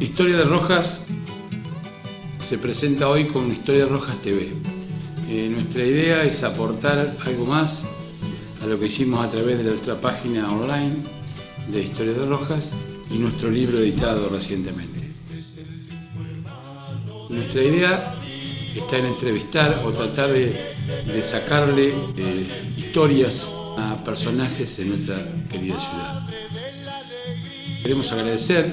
Historia de Rojas se presenta hoy con Historia de Rojas TV. Nuestra idea es aportar algo más a lo que hicimos a través de nuestra página online de Historia de Rojas y nuestro libro editado recientemente. Nuestra idea está en entrevistar o tratar de sacarle historias a personajes de nuestra querida ciudad. Queremos agradecer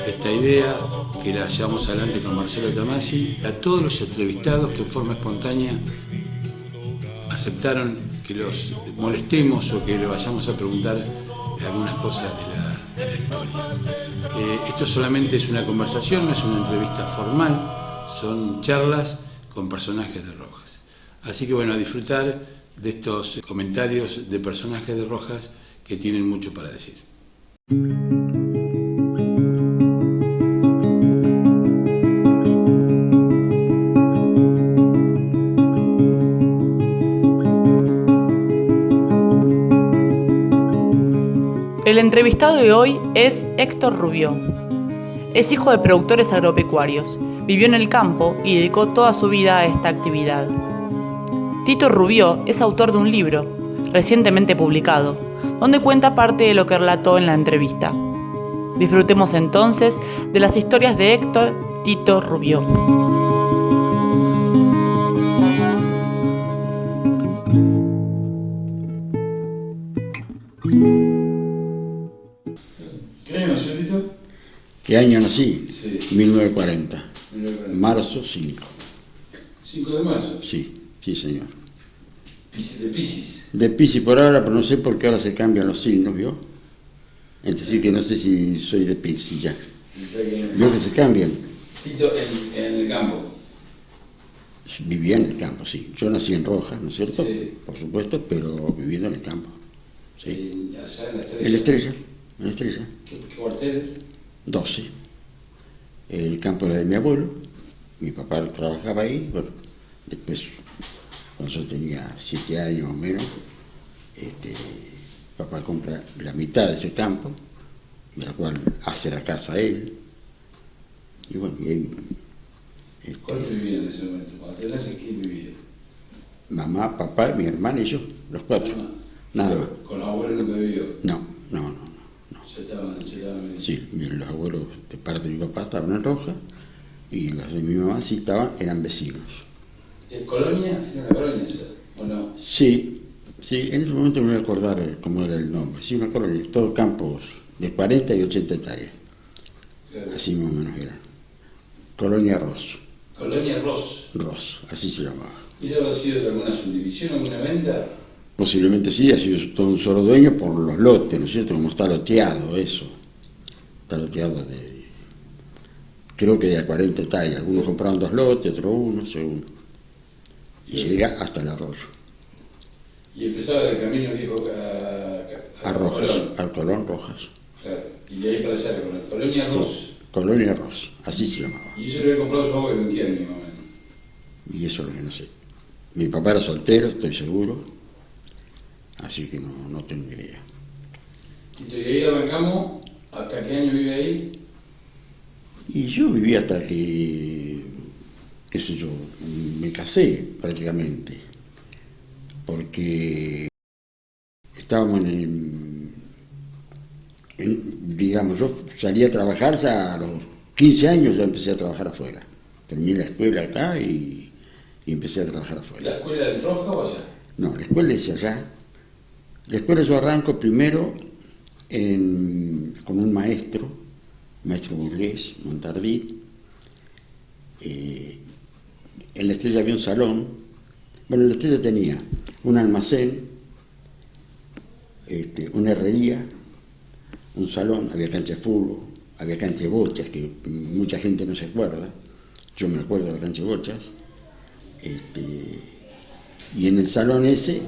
esta idea que la llevamos adelante con Marcelo Tamasi, a todos los entrevistados que en forma espontánea aceptaron que los molestemos o que le vayamos a preguntar algunas cosas de la historia. Esto solamente es una conversación, no es una entrevista formal, son charlas con personajes de Rojas. Así que bueno, a disfrutar de estos comentarios de personajes de Rojas que tienen mucho para decir. El entrevistado de hoy es Héctor Rubió. Es hijo de productores agropecuarios, vivió en el campo y dedicó toda su vida a esta actividad. Tito Rubió es autor de un libro, recientemente publicado, donde cuenta parte de lo que relató en la entrevista. Disfrutemos entonces de las historias de Héctor Tito Rubió. ¿Qué año nací? Sí. 1940. 1940. Marzo 5. 5 de marzo. Sí, sí señor. De Piscis. De Piscis por ahora, pero no sé por qué ahora se cambian los signos, ¿vio? Es decir, que no sé si soy de Piscis ya. ¿Vio que se cambian? Tito en el campo. Vivía en el campo, sí. Yo nací en Rojas, ¿no es cierto? Sí. Por supuesto, pero viviendo en el campo. Sí. Allá en la Estrella. En la Estrella, en la Estrella. ¿Qué cuartel? 12. El campo era de mi abuelo, mi papá trabajaba ahí, bueno, después, cuando yo tenía 7 años o menos, papá compra la mitad de ese campo, de la cual hace la casa él, y bueno, y ahí... ¿Cuántos vivían en ese momento? Cuando te naces, ¿quién vivía? Mamá, papá, mi hermana y yo, los 4, nada más. ¿Con los abuelos nunca vivió? No. Ya estaban Sí, los abuelos de parte de mi papá estaban en Rojas y los de mi mamá sí eran vecinos. ¿Es colonia? ¿Era una colonia esa? ¿O no? Sí, en ese momento me voy a acordar cómo era el nombre. Sí, una colonia, todos campos de 40 y 80 hectáreas. Claro. Así más o menos era. Colonia Ross. Colonia Ross. Ross, así se llamaba. ¿Y habrá sido de alguna subdivisión, alguna venta? Posiblemente sí, ha sido todo un solo dueño por los lotes, ¿no es cierto? Como está loteado eso. Está loteado creo que de 40 hectáreas. Algunos compraron 2 lotes, otros 1, según. Y llega hasta el arroyo. ¿Y empezaba el camino viejo a Rojas, Colón? al Colón Rojas. Claro, y de ahí para allá, con la Colonia Ross. Sí, Colonia Ross, así se llamaba. ¿Y eso lo había comprado su abuelo en qué año, más o menos? Y eso es lo que no sé. Mi papá era soltero, estoy seguro. Así que no tengo idea. ¿Y de ahí arrancamos? ¿Hasta qué año vive ahí? Y yo viví hasta que, qué sé yo, me casé prácticamente. Porque estábamos digamos, yo salí a trabajar ya a los 15 años, ya empecé a trabajar afuera. Terminé la escuela acá y empecé a trabajar afuera. ¿La escuela en Roja o allá? No, la escuela es allá. La escuela yo arranco primero con un maestro burgués, Montardí. En la Estrella había un salón. Bueno, en la Estrella tenía un almacén, una herrería, un salón, había cancha de fútbol, había cancha de bochas, que mucha gente no se acuerda. Yo me acuerdo de la cancha de bochas. Y en el salón ese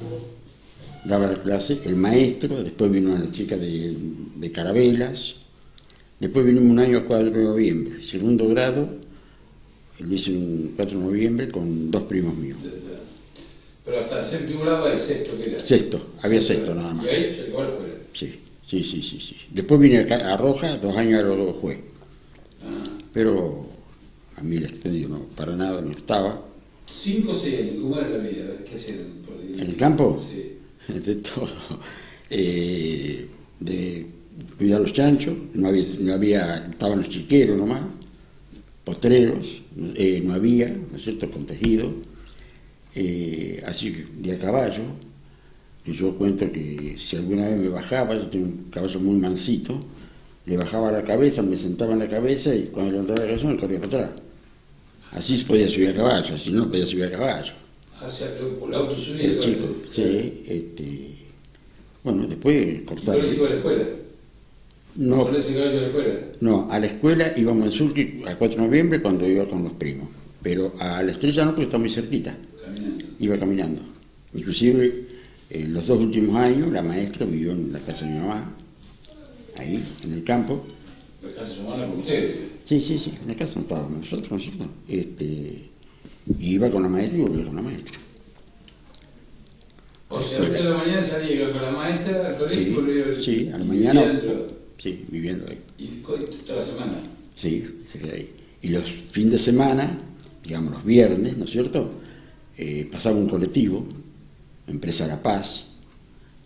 daba la clase el maestro, después vino una chica de carabelas, después vinimos un año al 4 de noviembre, segundo grado, lo hice un 4 de noviembre con 2 primos míos. Pero hasta el séptimo grado hay sexto, ¿qué era? Sexto, había sexto nada más. ¿Y ahí se acabó la escuela? Sí. Después vine a Rojas, 2 años luego fue. pero a mí el estudio no, para nada me gustaba. 5 o 6 años, ¿cómo era la vida? ¿Qué hacían por ahí? ¿En el campo? Sí. De todo. De cuidar los chanchos, no había, estaban los chiqueros nomás, potreros, no había, ¿no es cierto?, con tejido, así que de a caballo. Y yo cuento que si alguna vez me bajaba, yo tengo un caballo muy mansito, le bajaba la cabeza, me sentaba en la cabeza y cuando levantaba la cabeza me corría para atrás. Así se podía subir a caballo, si no podía subir a caballo. O sea, pero por el auto subía. Chico, sí, bueno, después cortar. ¿Y por eso iba a la escuela? No, ¿Con ese caballo a la escuela? no, a la escuela íbamos en Surqui a 4 de noviembre cuando iba con los primos, pero a la Estrella no, porque está muy cerquita. Caminando. Iba caminando. Inclusive, los 2 últimos años, la maestra vivió en la casa de mi mamá, ahí, en el campo. ¿La casa de su mamá con ustedes? Sí, en la casa no estábamos nosotros, ¿no es cierto? Y iba con la maestra y volvía con la maestra. O sea, usted a la mañana salía iba con la maestra al colegio Sí, y volvía. sí, a la y mañana. vivía dentro. Sí, viviendo ahí. ¿Y toda la semana? Sí, se queda ahí. Y los fines de semana, digamos los viernes, ¿no es cierto?, pasaba un colectivo, Empresa La Paz,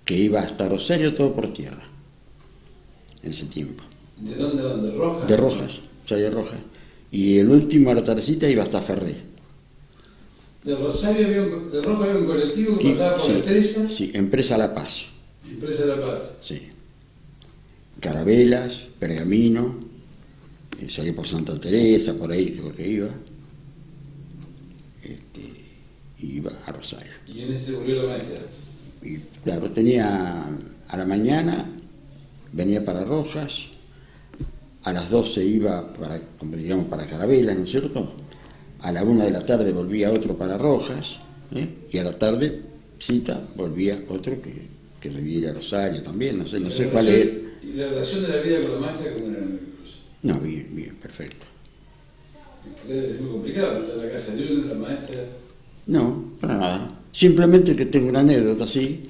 que iba hasta Rosario todo por tierra, en ese tiempo. ¿De dónde? ¿De Rojas? De Rojas, salía de Rojas. Y el último a la tardecita iba hasta Ferré. ¿De Rosario de Rojas había un colectivo que pasaba por Sí, la Estrella? sí, Empresa La Paz, Empresa de La Paz. sí. Carabelas, Pergamino, salía por Santa Teresa, por ahí creo que iba. Y iba a Rosario. ¿Y en ese volvió la maestra? Y claro, tenía a la mañana, venía para Rojas, a las 12 iba para, como digamos, para Carabelas, ¿no es cierto? A la 1 de la tarde volvía otro para Rojas, y a la tarde, cita, volvía otro que debía ir a Rosario también, no sé cuál era. ¿Y la relación de la vida con la maestra cómo era? No, bien, perfecto. Es muy complicado, estar en la casa de uno, la maestra. No, para nada. Simplemente que tengo una anécdota así,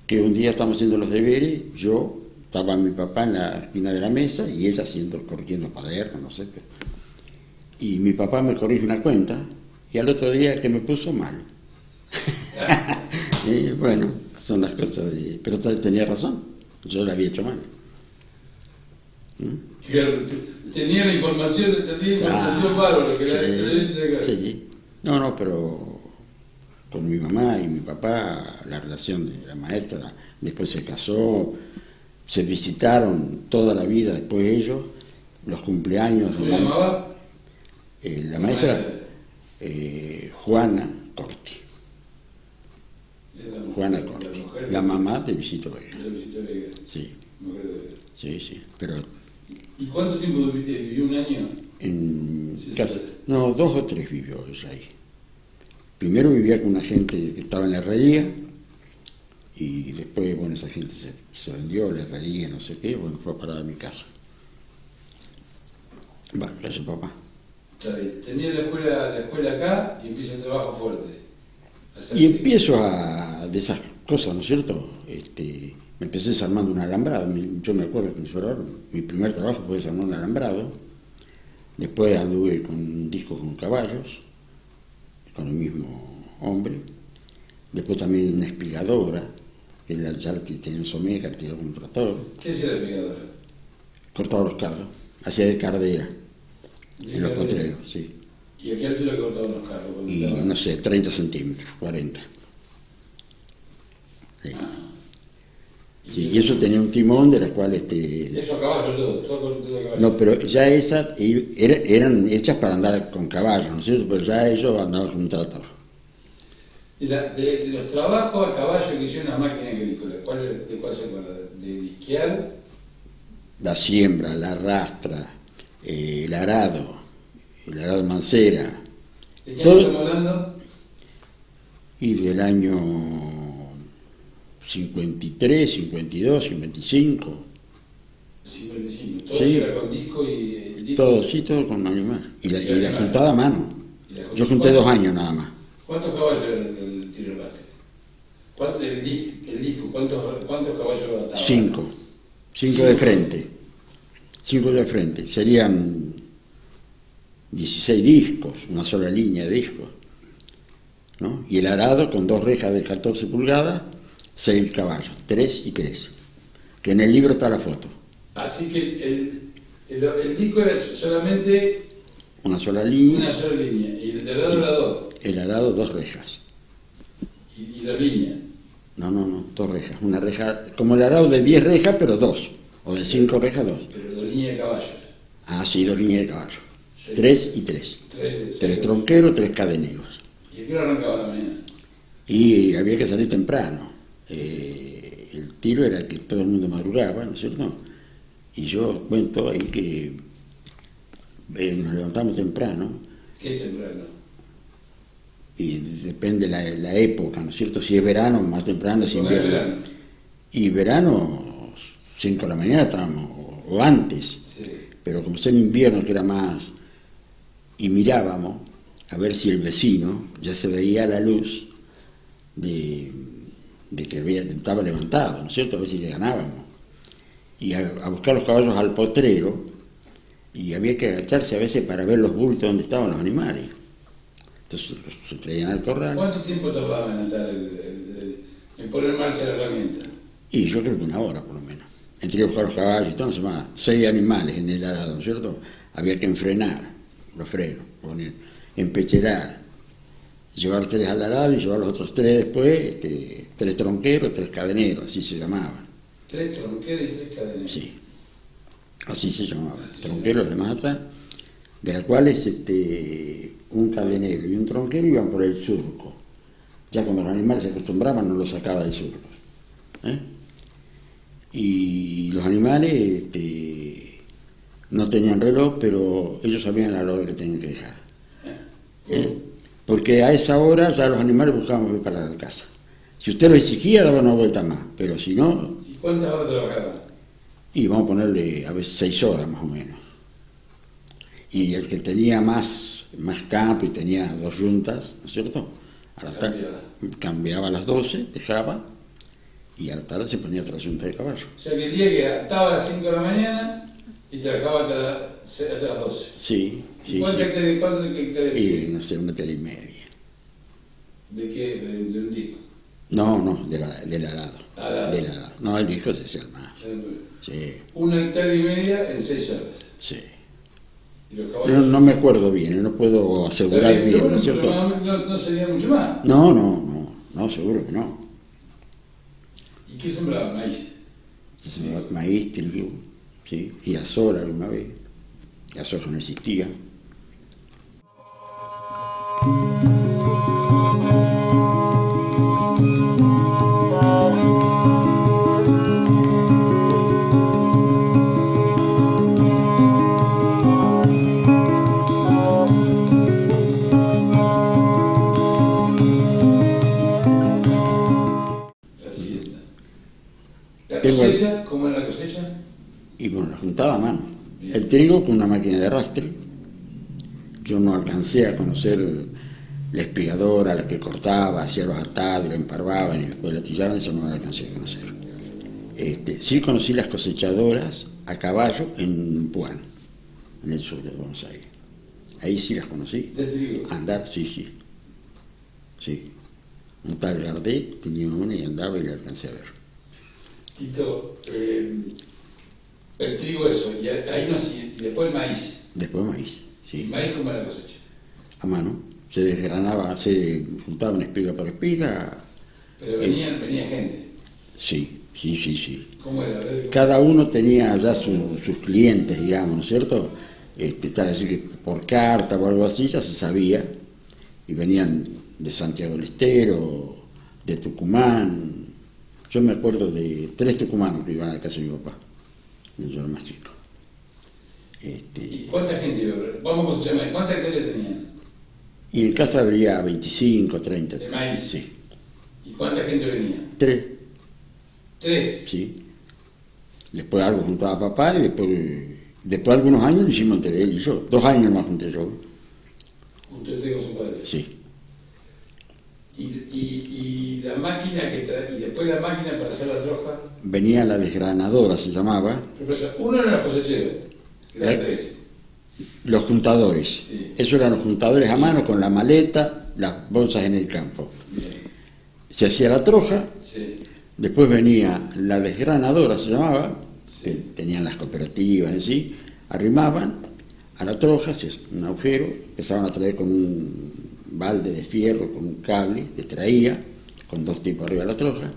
que un día estamos haciendo los deberes, yo estaba mi papá en la esquina de la mesa y ella corrigiendo cuadernos, no sé qué. Y mi papá me corrige una cuenta y al otro día que me puso mal. Y bueno, son las cosas de... Pero tenía razón, yo la había hecho mal. Claro, tenía la información, bárbara, que la sí. No, pero con mi mamá y mi papá, la relación de la maestra, después se casó, se visitaron toda la vida después ellos, los cumpleaños. ¿Cómo llamaba? La maestra Juana Corti. Juana Corti, la mamá de Visito Vega. Sí. Sí, pero... ¿Y cuánto tiempo vivió? ¿Un año? En casa, no, 2 o 3 vivió ella ahí. Primero vivía con una gente que estaba en la herrería y después, bueno, esa gente se vendió, la herrería, no sé qué, bueno, fue a parar a mi casa. Bueno, gracias papá. Tenía la escuela acá y empieza el trabajo fuerte. Y empiezo de esas cosas, ¿no es cierto? Me empecé desarmando un alambrado. Yo me acuerdo que mi primer trabajo fue desarmar un alambrado. Después anduve con un disco con caballos, con el mismo hombre. Después también una espigadora, que era ya que tenía un someca, que tenía un tractor. ¿Qué hacía la espigadora? Cortaba los cardos, hacía de cardera, en los potreros, sí. ¿Y a qué altura cortaban los cardos? Y no sé, 30 centímetros, 40. Sí. Sí, y eso tenía un timón de la cual... Eso a caballo, todo con caballo. No, pero ya esas eran hechas para andar con caballos, ¿no es cierto? Pero ya ellos andaban con un tractor. De los trabajos a caballo que hicieron las máquinas agrícolas, ¿de cuál se acuerda? ¿De disquear? La siembra, la rastra, el arado mancera. ¿De qué año estamos hablando? Y del año 53, 52, 55. 55. Todo Sí. era con disco y... Todo con un año más. Y la juntada a mano. Yo junté 2 años nada más. ¿Cuántos caballos era el tiro lastre? El disco, ¿cuántos caballos ataba? 5 de frente. 5 de frente. Serían 16 discos, una sola línea de discos, ¿no? Y el arado con 2 rejas de 14 pulgadas, 6 caballos, 3 y 3, que en el libro está la foto. Así que el disco era solamente Una sola línea. una sola línea, y el arado era 2. El arado 2 rejas. Y 2 líneas. No, 2 rejas. Una reja, como el arado de 10 rejas, pero 2. O de 5 rejas, 2. Pero 2 líneas de caballos. Ah, sí, 2 líneas de caballo. Sí. 3 y 3. 3 tronqueros, 3 cadeneros. ¿Y a qué hora arrancaba la mañana? Y había que salir temprano. El tiro era que todo el mundo madrugaba, ¿no es cierto? Y yo cuento ahí que nos levantamos temprano. ¿Qué temprano? Y depende la época, ¿no es cierto? Si es verano, más temprano, si ¿Cómo era invierno. verano? Y verano, 5 de la mañana estábamos, o antes. Sí. Pero como está en invierno, que era más, y mirábamos a ver si el vecino ya se veía la luz de que estaba levantado, ¿no es cierto? A ver si le ganábamos. Y a buscar los caballos al potrero, y había que agacharse a veces para ver los bultos donde estaban los animales. Entonces se traían al corral. ¿Cuánto tiempo tardaba en atar en poner en marcha la herramienta? Y yo creo que 1 hora por lo menos. Entre buscar los caballos y todo, no sé más. 6 animales en el arado, ¿no es cierto? Había que enfrenar los frenos, empecherar, llevar 3 al arado y llevar los otros 3 después, 3 tronqueros, 3 cadeneros, así se llamaban. 3 tronqueros y 3 cadeneros. Sí, así se llamaban. Tronqueros de mata, de las cuales un cadenero y un tronquero iban por el surco. Ya cuando los animales se acostumbraban no los sacaba del surco. Y los animales no tenían reloj, pero ellos sabían la hora que tenían que dejar. Porque a esa hora ya los animales buscaban volver para la casa. Si usted lo exigía, daba una vuelta más, pero si no... ¿Y cuántas horas trabajaban? Y vamos a ponerle a veces 6 horas más o menos. Y el que tenía más campo y tenía 2 yuntas, ¿no es cierto? Cambiaba a las 12, dejaba, y a la tarde se ponía otra yunta de caballo. O sea que el día que ataba a las 5 de la mañana y trabajaba hasta las 12. Sí, sí. ¿Cuántos sí. hectáreas? Y no sé, 1,5 hectáreas. ¿De qué? ¿De un disco? No, del arado. Arado. Del arado. No, el disco se hacía más. Sí, 1,5 hectáreas en 6 horas. sí. ¿Y los caballos? No me acuerdo bien, no puedo asegurar Está bien, pero ¿no es cierto? no sería mucho más. No, seguro que no. ¿Y qué sembraban? Maíz. Maíz, trigo, sí, girasol alguna vez. La soja no existía. ¿La cosecha? ¿Cómo era la cosecha? Y bueno, la juntaba a mano. El trigo con una máquina de arrastre. Yo no alcancé a conocer la espigadora, la que cortaba, hacía los atados, la emparvaban y después la tillaban, eso no la alcancé a conocer. Sí conocí las cosechadoras a caballo en Puan, en el sur de Buenos Aires. Ahí sí las conocí. ¿De trigo? Andar, sí. Sí. Un tal Gardé tenía una y andaba y la alcancé a ver. Tito, el trigo eso, y ahí no hacía, y después el maíz. Después maíz, ¿Y sí. maíz cómo era la cosecha? A mano. Se desgranaba, se juntaban espiga por espiga. Pero venía gente. Sí. ¿Cómo era? A ver, Cada uno tenía ya sus clientes, digamos, ¿no es cierto? Está decir que por carta o algo así ya se sabía. Y venían de Santiago del Estero, de Tucumán. Yo me acuerdo de 3 tucumanos que iban a la casa de mi papá. Yo era más chico. ¿Y cuánta gente iba a ver? Vamos a cosechar maíz. ¿Cuántas hectáreas tenían? Y en casa habría 25, 30. ¿De maíz? Sí. ¿Y cuánta gente venía? 3, 3. sí. Después algo juntaba papá y después algunos años lo hicimos entre él y yo. 2 años más junté yo. Usted con su padre. Sí. Y la máquina y después la máquina para hacer la troja. Venía la desgranadora, se llamaba. Pero, uno era los cosecheros, que eran 3. Los juntadores. Sí. Esos eran los juntadores a mano con la maleta, las bolsas en el campo. Bien. Se hacía la troja, Sí. después venía la desgranadora, se llamaba, Sí. que tenían las cooperativas, así, arrimaban a la troja, hacían un agujero, empezaban a traer con un balde de fierro, con un cable que traía, con 2 tipos arriba de la troja,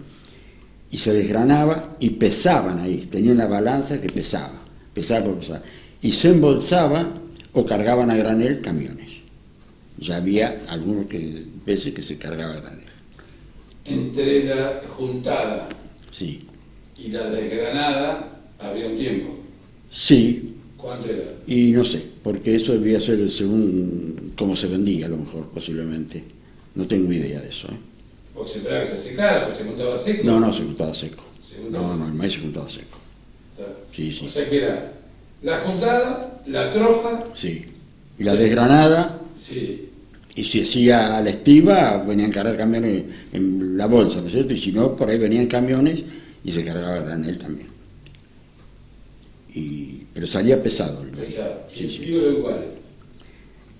y se desgranaba y pesaban ahí, tenía una balanza que pesaba. Y se embolsaba o cargaban a granel camiones. Ya había algunos veces que se cargaba a granel. Entre la juntada Sí. y la desgranada había un tiempo. Sí, ¿Cuánto era? y no sé, porque eso debía ser según cómo se vendía, a lo mejor, posiblemente. No tengo idea de eso. Porque se esperaba que se secara, porque se juntaba seco. No, se juntaba seco. Se juntaba seco. El maíz se juntaba seco. Está. Sí. O sea que era la juntada, la troja. Sí. Y la desgranada, Sí. y si hacía a la estiva, venían a cargar camiones en la bolsa, ¿no es cierto? Y si no, por ahí venían camiones y se cargaba el granel también. Pero salía pesado el maíz. Pesado. Y Sí, el sí. trigo era igual.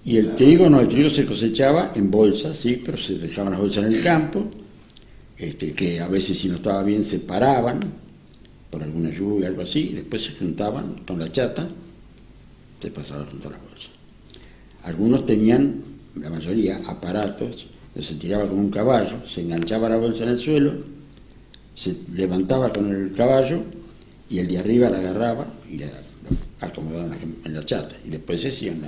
Y el trigo, no, el trigo se cosechaba en bolsas, sí, pero se dejaban las bolsas en el campo, que a veces si no estaba bien se paraban por alguna lluvia, algo así, y después se juntaban con la chata, se pasaban a juntar las bolsas. Algunos tenían, la mayoría, aparatos, entonces se tiraba con un caballo, se enganchaba la bolsa en el suelo, se levantaba con el caballo y el de arriba la agarraba y la acomodaba en la chata, y después se hacían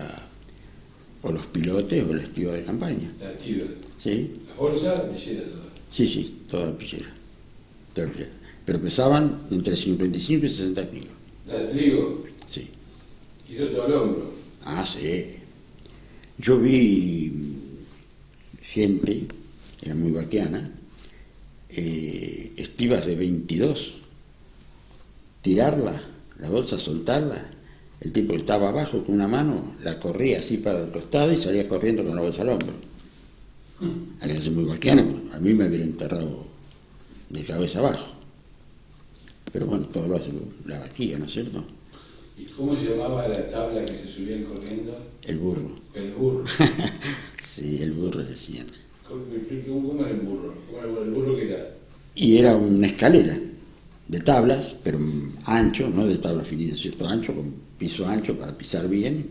o los pilotes o la estiva de campaña. La activa. ¿Sí? La bolsa, la pillera, todo. Sí, toda la pillera. Pero pesaban entre 55 y 60 kilos. La de trigo. Sí. Y el otro al hombro. Ah, sí. Yo vi gente, era muy vaquiana, estivas de 22, tirarla, la bolsa, soltarla. El tipo que estaba abajo con una mano la corría así para el costado y salía corriendo con la bolsa al hombro. Había que ser muy vaquiana, a mí me hubiera enterrado de cabeza abajo. Pero bueno, todo lo hace la vaquilla, ¿no es cierto? ¿Y cómo se llamaba la tabla que se subían corriendo? El burro. El burro. Sí, el burro decían. ¿Cómo era el burro? ¿Cómo era el burro que era? Y era una escalera de tablas, pero ancho, no de tabla finita, cierto, ancho, con piso ancho para pisar bien.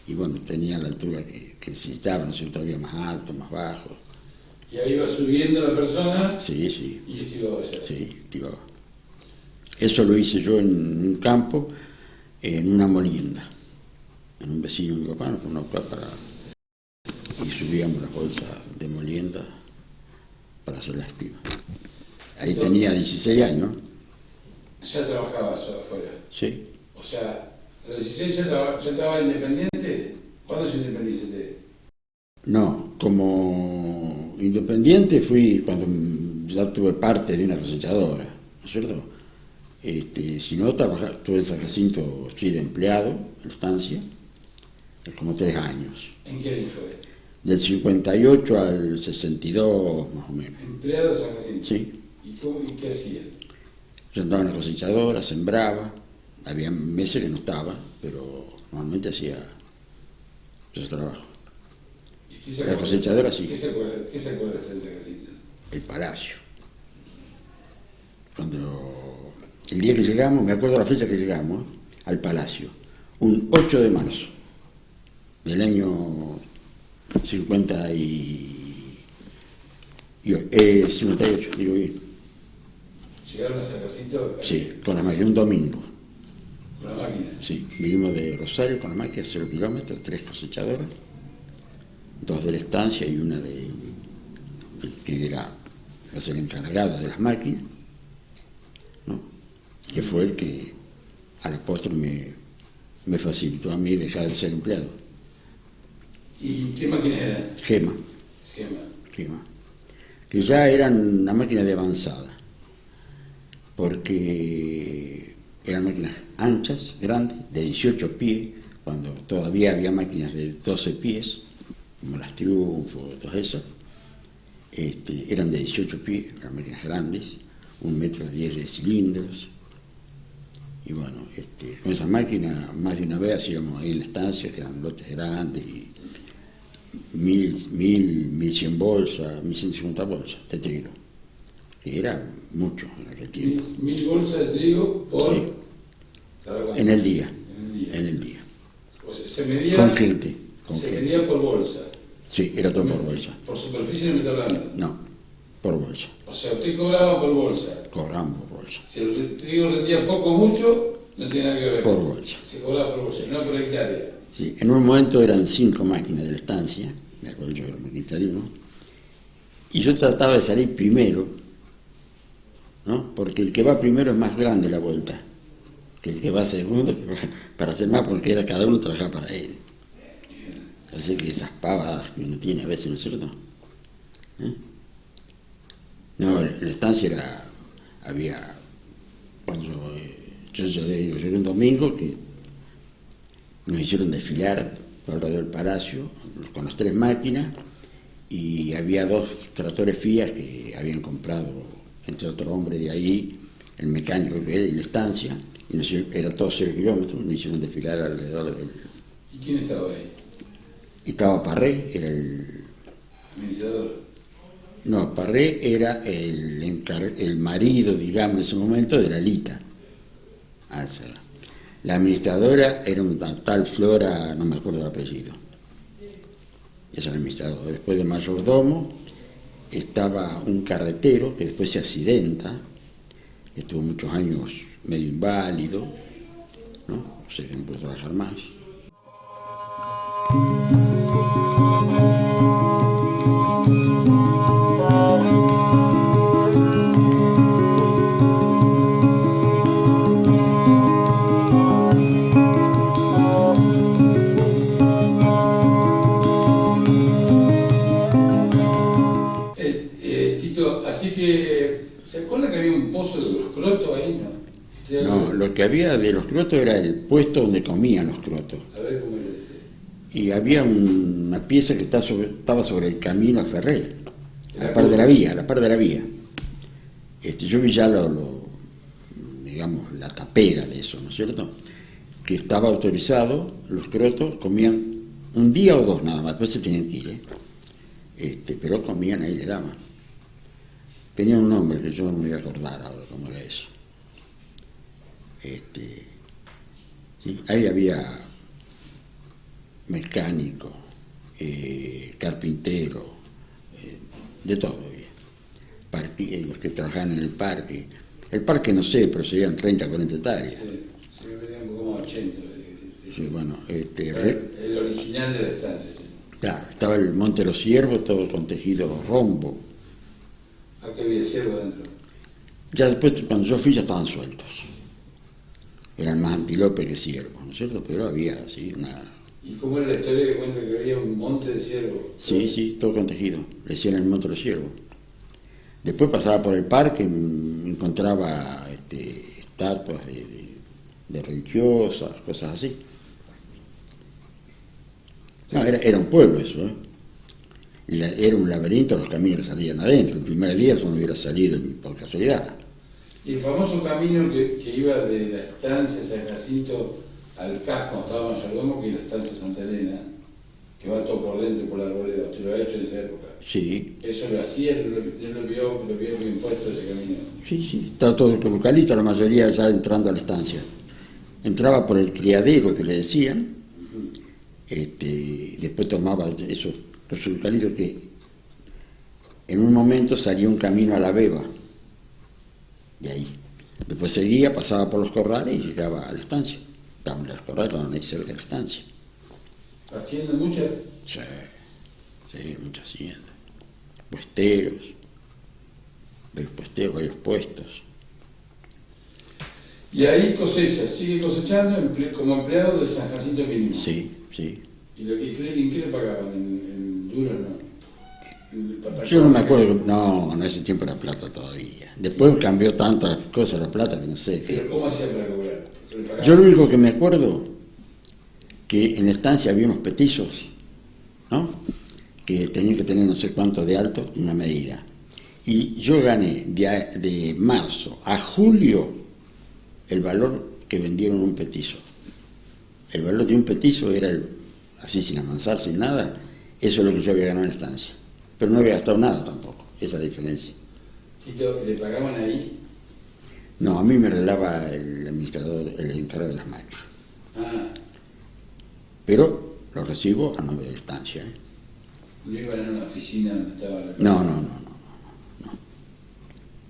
Y bueno, tenía la altura que necesitaba, ¿no es cierto? Había más alto, más bajo. Y ahí iba subiendo la persona. Sí. Y estivaba allá. Sí, estivaba. Eso lo hice yo en un campo, en una molienda. En un vecino de mi papá, nos fue a buscar y subíamos las bolsas de molienda para hacer la estiva. Ahí tenía 16 años. ¿Ya trabajabas afuera? Sí. O sea, a los 16 ya estaba independiente. ¿Cuándo se independizaste? No, como independiente fui cuando ya tuve parte de una cosechadora, ¿no es cierto? Si no, estuve en San Jacinto, sí, de empleado, en estancia, como 3 años. ¿En qué año fue? Del 58 al 62, más o menos. ¿Empleado de San Jacinto? Sí. ¿Y qué hacían? Yo andaba en la cosechadora, sembraba, había meses que no estaba, pero normalmente hacía esos trabajos. La cosechadora sí. ¿Qué se acuerda de San Jacinto? El palacio. El día que llegamos, me acuerdo la fecha que llegamos, al palacio, un 8 de marzo del año 58, digo bien. ¿Llegaron a San Jacinto? Sí, con la máquina, un domingo. ¿Con la máquina? Sí, vinimos de Rosario con la máquina, 0 kilómetros, 3 cosechadoras, 2 de la estancia y una que era el encargado de las máquinas, ¿no? Que fue el que a la postre me facilitó a mí dejar de ser empleado. ¿Y qué máquinas eran? Gema, que ya eran una máquina de avanzada, porque eran máquinas anchas, grandes, de 18 pies, cuando todavía había máquinas de 12 pies, como las Triunfo, todas esas. Eran de 18 pies, eran máquinas grandes, 1,10 m de cilindros, Y bueno, con esa máquina más de una vez hacíamos ahí en la estancia, que eran lotes grandes, y 1.100 bolsas, 1.150 bolsas de trigo, que era mucho en aquel tiempo. 1.000 bolsas de trigo por... Sí. ¿Cada En el día. En el día. O sea, se medía... Con gente. Medía por bolsa. Sí, era todo por bolsa. ¿Por superficie no me está hablando? No, por bolsa. O sea, usted cobraba por bolsa. Cobramos por bolsa. Si el trigo rendía poco o mucho, no tiene nada que ver. Por bolsa. Se cobraba por bolsa, no por hectárea. Sí, en un momento eran 5 máquinas de la estancia, me acuerdo yo, era maquinista de uno, y yo trataba de salir primero, ¿no? Porque el que va primero es más grande la vuelta que el que va segundo, para hacer más, porque era cada uno trabajaba para él. Así que esas pavadas que uno tiene a veces, ¿no es cierto? No, la estancia había, cuando yo llegué un domingo, que nos hicieron desfilar por el lado del palacio con las 3 máquinas, y había 2 tractores Fiat que habían comprado, entre otro hombre de ahí, el mecánico que era y la estancia, y era todo 0 kilómetros, nos hicieron desfilar alrededor del... ¿Y quién estaba ahí? Estaba Parré, era el... ¿Administrador? No, Parré era el marido, digamos, en ese momento, de la Lita Álzaga. La administradora era una tal Flora, no me acuerdo el apellido. Es el administrador. Después de mayordomo estaba un carretero que después se accidenta, que estuvo muchos años medio inválido, ¿no? O sea que no pudo trabajar más. Tito, así que, ¿se acuerda que había un pozo de los crotos ahí, no? No, lo que había de los crotos era el puesto donde comían los crotos. A ver cómo era ese. Y había una pieza que estaba sobre el camino a Ferré, a la par de la vía, yo vi ya digamos, la tapera de eso, ¿no es cierto? Que estaba autorizado, los crotos comían un día o 2 nada más, después se tenían que ir, pero comían ahí, le daban. Tenía un nombre que yo no me voy a acordar ahora cómo era eso. ¿Sí? Ahí había mecánico, carpintero, de todo había. Los que trabajaban en el parque. El parque no sé, pero serían 30, 40 hectáreas. Sí, me venía un poco más 80. Sí, bueno, el original de la estancia. Claro, estaba el Monte de los Ciervos, todo con tejido rombo. ¿A qué había ciervo adentro? Ya después, cuando yo fui, ya estaban sueltos. Eran más antílopes que ciervos, ¿no es cierto? Pero había así una... ¿Y cómo era la historia que cuenta que había un monte de ciervos? Sí, todo con tejido. Le decían el Monte de los Ciervos. Después pasaba por el parque, encontraba estatuas de religiosas, cosas así. No, era un pueblo eso, ¿eh? Era un laberinto, los caminos que salían adentro. El primer día yo no hubiera salido por casualidad. Y el famoso camino que iba de la estancia San Jacinto al casco, donde estaba mayordomo, que es la estancia Santa Elena, que va todo por dentro, por la arboleda. ¿Usted lo ha hecho en esa época? Sí. ¿Eso lo hacía? ¿Él lo vio impuesto ese camino? Sí, estaba todo con eucalipto, la mayoría ya entrando a la estancia. Entraba por el criadero que le decían, después tomaba esos eucaliptos que en un momento salía un camino a la Beba, de ahí. Después seguía, pasaba por los corrales y llegaba a la estancia. Estaban los corrales, estaban ahí cerca de la estancia. ¿Haciendo muchas? Sí, muchas haciendas. Puesteros, varios puestos. Y ahí cosecha, sigue cosechando como empleado de San Jacinto mínimo. Sí. ¿Y en qué le pagaban? ¿En duro no? Yo no me acuerdo, no, en ese tiempo era plata todavía. Después cambió tantas cosas la plata que no sé. ¿Pero cómo hacía para cobrar? Yo lo único que me acuerdo, que en la estancia había unos petizos, ¿no? Que tenían que tener no sé cuánto de alto, una medida. Y yo gané de marzo a julio el valor que vendieron un petizo. El valor de un petizo era, así sin avanzar, sin nada, eso es lo que yo había ganado en la estancia. Pero no había gastado nada tampoco, esa es la diferencia. ¿Y le pagaban ahí? No, a mí me arreglaba el administrador, el encargado de las máquinas. Ah, Pero lo recibo a nombre de la estancia. ¿no iban a una oficina donde estaba la... No.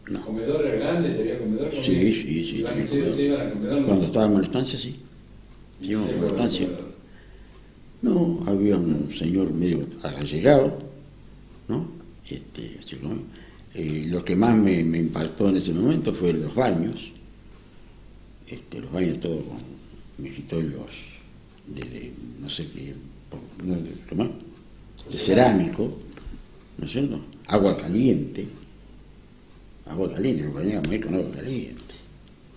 ¿El comedor era grande? ¿Tenía comedor? Sí. ¿Ustedes iban al comedor? Cuando estábamos en la estancia, sí. Íbamos a la estancia. No, había un señor medio allegado, ¿no? Así como, lo que más me impactó en ese momento fue los baños. Los baños todos con mejitoyos de no sé qué, ¿qué más? De cerámico, ¿no es cierto? Agua caliente, nos bañábamos ahí con agua caliente.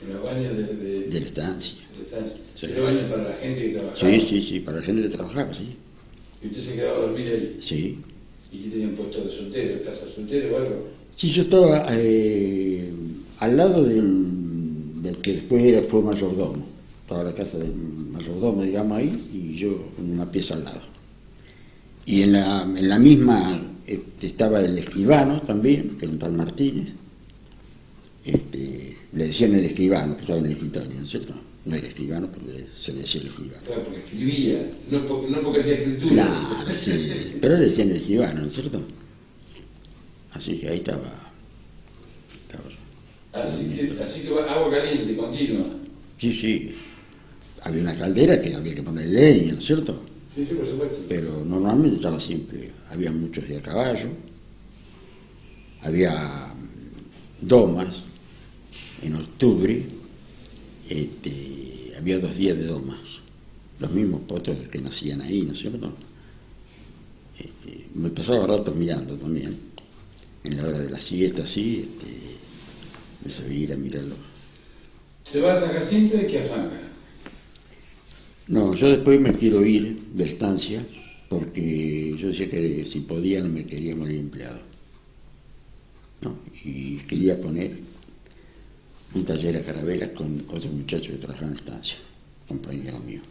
En los baños de la estancia. Sí. ¿Era baño para la gente que trabajaba? Sí, para la gente que trabajaba, sí. ¿Y usted se quedaba a dormir ahí? Sí. ¿Y qué tenían puesto de soltero, casa soltero o algo? Sí, yo estaba al lado del que después fue mayordomo. Estaba la casa del mayordomo, digamos, ahí, y yo en una pieza al lado. Y en la misma estaba el escribano también, que era un tal Martínez. Le decían el escribano, que estaba en el escritorio, ¿no es cierto? No era escribano, pero se le decía el escribano. Claro, porque escribía, no porque hacía escritura. Claro, sí, pero le decían el escribano, ¿no es cierto? Así que ahí estaba. Así que agua caliente, continua. Sí. Había una caldera que había que poner leña, ¿no es cierto? Sí, por supuesto. Pero normalmente estaba siempre, había muchos de a caballo, había domas en octubre, había 2 días de domas, los mismos potros que nacían ahí, ¿no es cierto? Me pasaba ratos mirando también, en la hora de la siesta, así, me sabía ir a mirarlos. ¿Se va a San Jacinto y qué a Zanja? No, yo después me quiero ir de estancia porque yo decía que si podía no me quería morir empleado. ¿No? Y quería poner un taller a Carabela con otro muchacho que trabajaba en la estancia, compañero mío.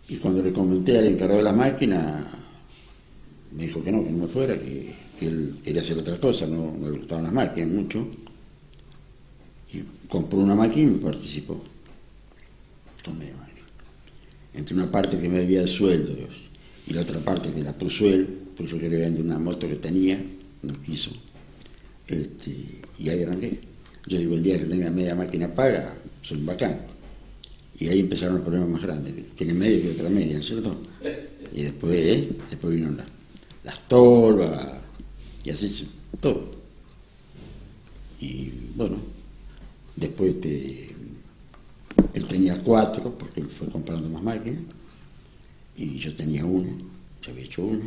Y cuando le comenté al encargado de la máquina, me dijo que no me fuera, que él quería hacer otra cosa, no le gustaban las máquinas mucho. Y compró una máquina y me participó. Entre una parte que me debía de sueldo y la otra parte que la puso él, pues yo quería vender una moto que tenía, no quiso, y ahí arranqué. Yo digo, el día que tenga media máquina paga, soy un bacán. Y ahí empezaron los problemas más grandes, que en el medio que otra media, ¿no es cierto? Y después vinieron las tolvas, y así todo. Y bueno, después él tenía 4, porque él fue comprando más máquinas, y yo tenía 1, ya había hecho 1.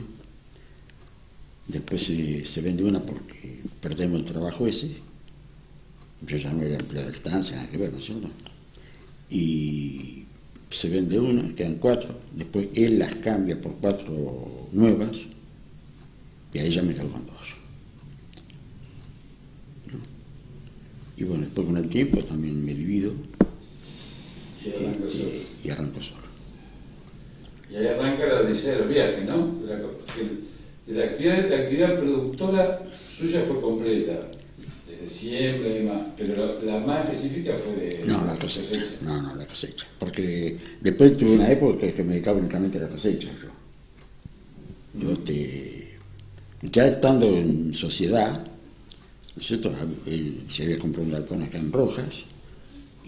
Después se vende una porque perdemos el trabajo ese. Yo ya no era empleado de la estancia, nada que ver, ¿no es cierto? Y se vende una, quedan 4, después él las cambia por 4 nuevas, y ahí ya me quedo con 2. ¿No? Y bueno, después con el tiempo también me divido. Y arranco solo. Y ahí arranca la odisea del viaje, ¿no? La actividad productora suya fue completa, desde siempre y demás, pero la más específica fue de... No, la cosecha. No, la cosecha. Porque después tuve una época que me dedicaba únicamente a la cosecha. Yo ya estando en sociedad, ¿no es cierto? Él se había comprado un galpón acá en Rojas,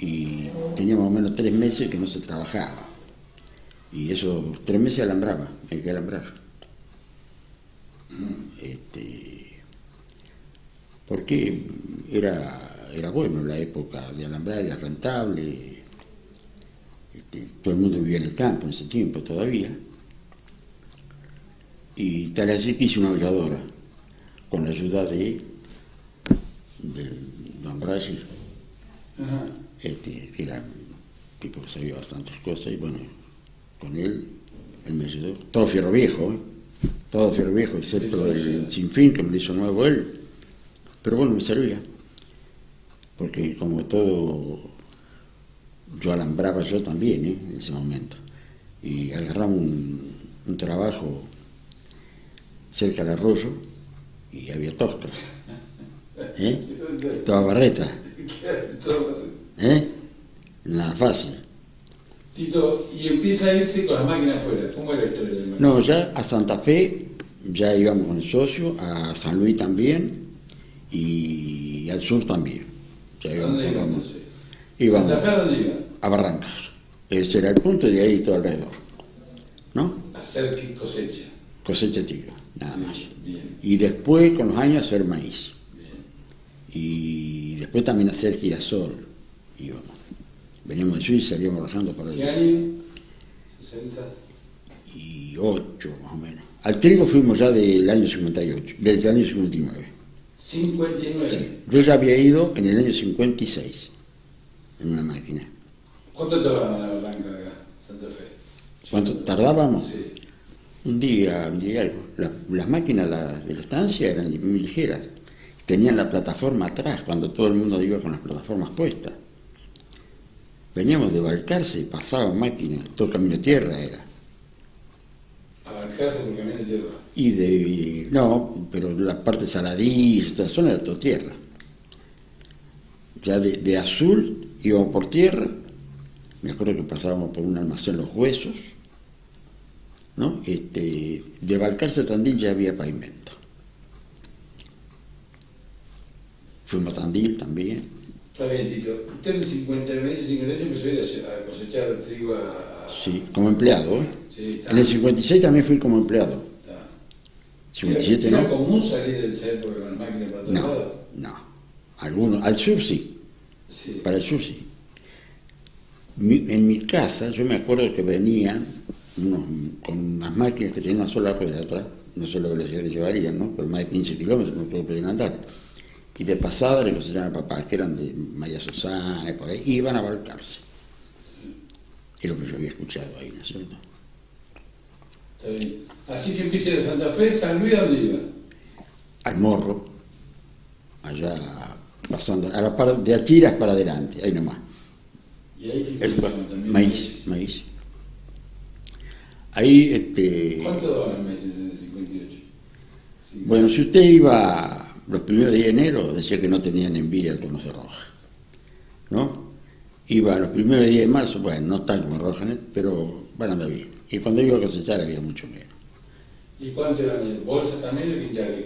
y tenía más o menos 3 meses que no se trabajaba. Y esos 3 meses alambraba, hay que alambrar. Porque era bueno la época de alambrar, era rentable. Todo el mundo vivía en el campo en ese tiempo todavía. Y tal así que hice una aulladora con la ayuda de don Brasil. Que era un tipo que sabía bastantes cosas, y bueno, con él me ayudó. Todo fierro viejo, excepto el sinfín que me lo hizo nuevo él, pero bueno, me servía, porque como todo yo alambraba yo también, en ese momento. Y agarramos un trabajo cerca del arroyo y había tosca, toda barreta, nada fácil. Tito, y empieza a irse con las máquinas afuera. ¿Cómo es la historia del No, ya a Santa Fe, ya íbamos con el socio, a San Luis también y al sur también. Ya ¿Dónde iban entonces? Íbamos ¿Santa Fe a dónde iban? a Barrancas. Ese era el punto y de ahí todo alrededor, ¿no? Hacer cosecha. Cosecha trigo, nada más. Bien. Y después, con los años, hacer maíz. Bien. Y después también hacer girasol. Íbamos. Veníamos de Suiza, salíamos bajando para ¿Qué allá. año? 68 más o menos. Al trigo fuimos ya del año 58, desde el año 59. 59. Sí. Yo ya había ido en el año 56, en una máquina. ¿Cuánto tardaba la Blanca de acá, Santa Fe? ¿Cuánto tardábamos? Sí. Un día y algo. Las máquinas de la estancia eran muy ligeras. Tenían la plataforma atrás, cuando todo el mundo iba con las plataformas puestas. Veníamos de Balcarce, pasaban máquinas, todo camino de tierra era. Abarcarse por camino de tierra. No, pero la parte Saladí, toda la zona era todo tierra. Ya de Azul íbamos por tierra, me acuerdo que pasábamos por un almacén Los Huesos, ¿no? De Balcarce a Tandil ya había pavimento. Fuimos a Tandil también. Está bien, Tito. Usted en 58 empezó a ir a cosechar el trigo Sí, como empleado, ¿eh? Sí, está. En el 56 también fui como empleado. Está. 57 ¿Era no. común salir de esa época con las máquinas para todos lados? No. Algunos, al sur sí. Sí. Para el sur sí. En mi casa, yo me acuerdo que venían unos, con unas máquinas que tenían una sola rueda atrás, no sé la velocidad que llevarían, ¿no? Pero más de 15 kilómetros no creo que podían andar. Y de pasada le cosechaban a papá, que eran de María Susana, y por ahí, iban a Balcarce. Es lo que yo había escuchado ahí, ¿no es cierto? Está bien. Así que empieza de Santa Fe, San Luis, ¿a dónde iba? Al Morro, allá pasando, a la par de Achiras para adelante, ahí nomás. Y ahí que cultivaban también Maíz. Ahí, ¿Cuánto daban los meses en el 58? Sí. bueno, si usted iba los primeros días de enero, decía que no tenían envidia con los de Roja, ¿no? Iba los primeros días de marzo, bueno, no tan como Roja, pero bueno, anda bien. Y cuando iba a cosechar había mucho menos. ¿Y cuánto eran? ¿Bolsas también o quintales?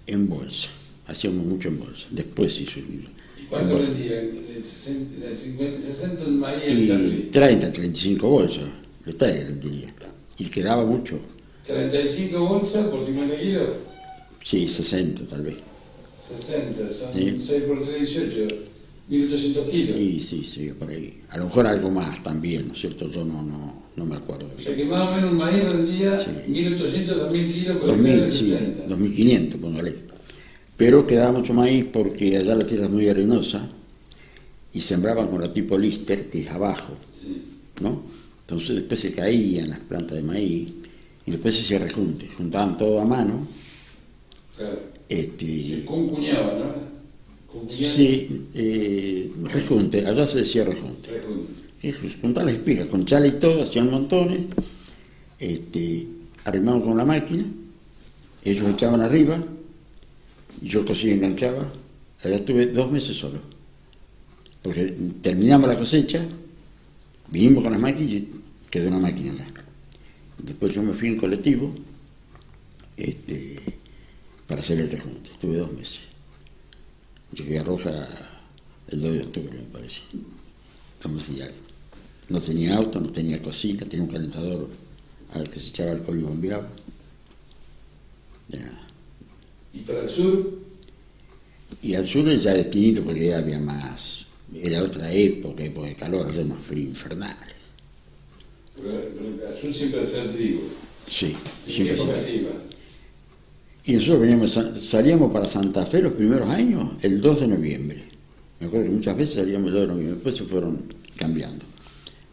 En bolsa, hacíamos mucho en bolsa, después sí subimos. ¿Y cuánto vendía? ¿En el 60 en maíz en San Y Luis? 30, 35 bolsas, le diría. Y quedaba mucho. 35 bolsas por 50 kilos. Sí, 60 tal vez. 60, son Sí. 6 por 3, 18, 1800 kilos. Y sí, por ahí. A lo mejor algo más también, ¿no es cierto? Yo no me acuerdo. O sea que más o menos un maíz rendía Sí. 1800, 2000 kilos por 2000, hectárea de sí, 60. 2500, póngale. Pero quedaba mucho maíz porque allá la tierra es muy arenosa y sembraban con la tipo Lister, que es abajo, ¿no? Entonces después se caían las plantas de maíz y después se hacía rejunte. Juntaban todo a mano. Claro. Se cuncuñaba, ¿no? Cuncuñaba. Sí, rejunte, allá se decía rejunte. Juntar las espigas, con chala y todo, hacían montones, arrimaban con la máquina, ellos echaban arriba, yo cosía y enganchaba, allá estuve 2 meses solo, porque terminamos la cosecha, vinimos con las máquinas y quedó una máquina allá. Después yo me fui en colectivo para hacer el rejunte, estuve 2 meses. Llegué a Roja el 2 de octubre, me parece. 2 meses y algo. No tenía auto, no tenía cocina, tenía un calentador al que se echaba alcohol y bombeaba. Ya. ¿Y para el sur? Y al sur ya distinto porque ya había más, era otra época de calor, era más frío infernal. Pero al sur siempre hacía el trigo. Sí, ¿En qué siempre época se- se iba? Y nosotros salíamos para Santa Fe los primeros años el 2 de noviembre. Me acuerdo que muchas veces salíamos el 2 de noviembre, después se fueron cambiando.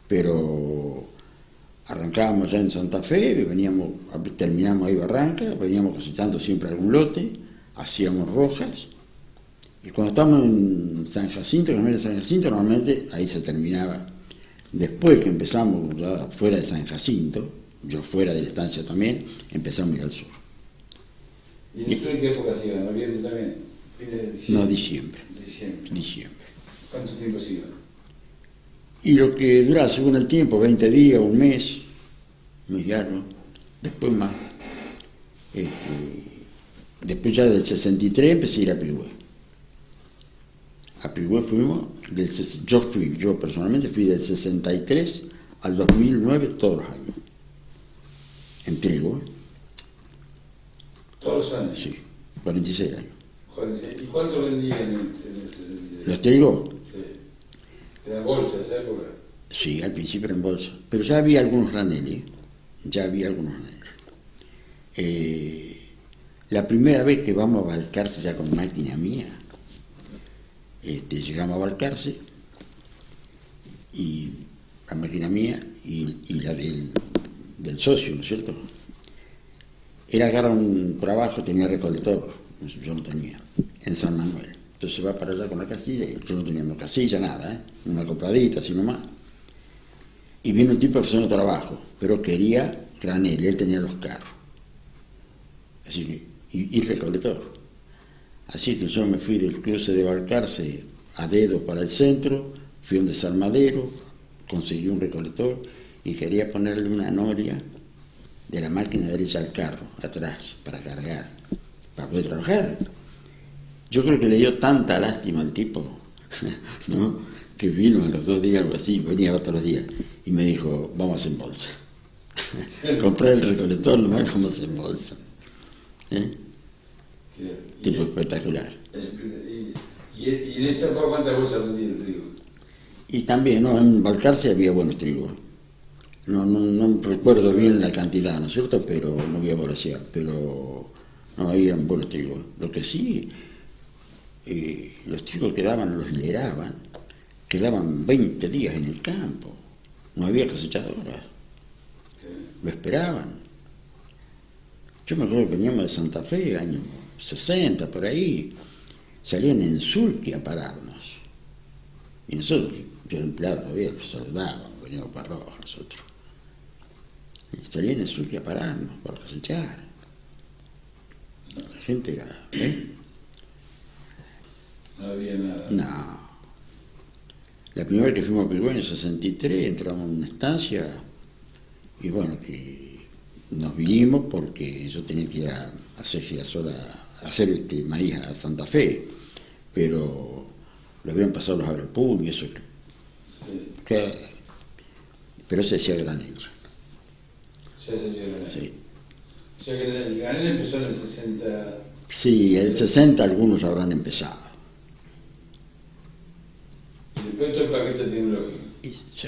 Pero arrancábamos ya en Santa Fe, terminamos ahí Barranca, veníamos cosechando siempre algún lote, hacíamos rojas, Y cuando estábamos en San Jacinto, normalmente ahí se terminaba. Después que empezamos ya fuera de San Jacinto, yo fuera de la estancia también, empezamos a ir al sur. ¿Y en el sur en qué época se iba? ¿Noviembre también? ¿Fines de diciembre? No, diciembre. Diciembre. ¿Cuánto tiempo se iba? Y lo que duraba según el tiempo, 20 días, un mes y algo, después más. Después ya del 63 empecé a ir a Pigüé. A Pigüé fuimos, yo personalmente fui del 63 al 2009 todos los años. En trigo. ¿Todos los años? Sí, 46 años. ¿Y cuánto vendían en el 63? ¿Los trigos? Sí. ¿Eran bolsas esa época? Sí, al principio eran bolsas. Pero ya había algunos graneles. La primera vez que vamos a Balcarce ya con máquina mía, llegamos a Balcarce y la máquina mía y la del socio, ¿no es cierto? Él agarra un trabajo, tenía recolector, yo no tenía, en San Manuel. Entonces va para allá con la casilla, y yo no tenía una casilla, nada, una compradita, así nomás. Y vino un tipo haciendo trabajo, pero quería granel, él tenía los carros. Así que, y recolector. Así que yo me fui del cruce de Balcarce a dedo para el centro, fui a un desarmadero, conseguí un recolector y quería ponerle una noria de la máquina derecha al carro, atrás, para cargar, para poder trabajar. Yo creo que le dio tanta lástima al tipo, ¿no? Que vino a los 2 días, algo así, venía todos los días, y me dijo, vamos en bolsa. Compré el recolector, nomás vamos en bolsa. Tipo espectacular. ¿Y en esa época cuántas bolsas vendía el trigo? Y también, ¿no? En Balcarce había buenos trigos. No recuerdo bien la cantidad, ¿no es cierto? Pero no voy a voraciar, pero no habían buenos trigos. Lo que sí, los trigos los hileraban, quedaban 20 días en el campo. No había cosechadoras. Lo esperaban. Yo me acuerdo que veníamos de Santa Fe, años 60, por ahí, salían en Sulqui a pararnos. Y nosotros, yo era empleado todavía, los saludábamos, veníamos para Roja nosotros. Y salían en Sulqui a pararnos, para cosechar. La gente era, No había nada. No. La primera vez que fuimos a Pigüé en el 63, entramos en una estancia, y bueno, que nos vinimos porque yo tenía que ir a hacer girasol, a hacer maíz a Santa Fe, pero lo habían pasado los Abrapún y eso. Sí. Pero se hacía granel. Ya se hacía granel. Sí. O sea que el granel empezó en el 60. Sí, en el 60 algunos habrán empezado. Y después todo el paquete tecnológico. Sí,